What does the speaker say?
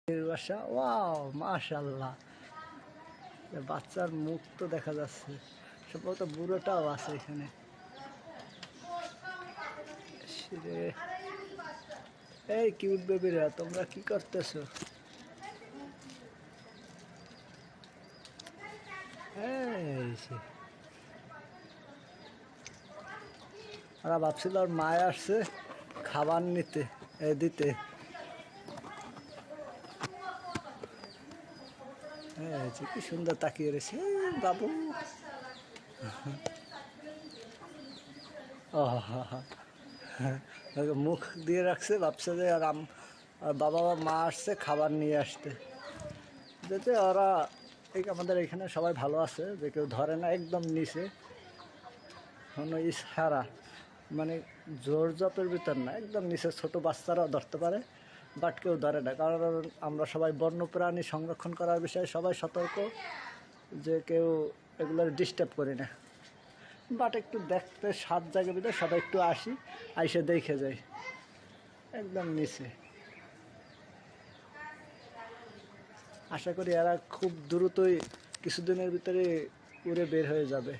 বাসা, ওয়াও মাশাআল্লাহ। বাচ্চার মুখ তো দেখা যাচ্ছে, সম্ভবত বুড়োটাও আছে এখানে। এই কিউট বেবিরা, তোমরা কি করতেছো? ওরা ভাবছিল ওর মায় আসছে খাবার নিতে দিতে। কি সুন্দর তাকিয়ে রয়েছে বাবু। মুখ দিয়ে রাখছে, ভাবছে যে আর বাবা বা মা আসছে খাবার নিয়ে আসতে। যাতে ওরা আমাদের এখানে সবাই ভালো আছে, যে কেউ ধরে না, একদম নিচে কোনো ইশারা, মানে জোর জপের ভিতর না, একদম নিচে ছোট বাচ্চারাও ধরতে পারে, বাট কেউ ধরে না। কারণ আমরা সবাই বন্যপ্রাণী সংরক্ষণ করার বিষয়ে সবাই সতর্ক, যে কেউ এগুলোর ডিস্টার্ব করি না। বাট একটু দেখতে স্বাদ জায়গা ভিতরে সবাই একটু আসি, আইসে দেখে যাই একদম নিচে। আশা করি এরা খুব দ্রুতই কিছুদিনের ভিতরে উড়ে বের হয়ে যাবে।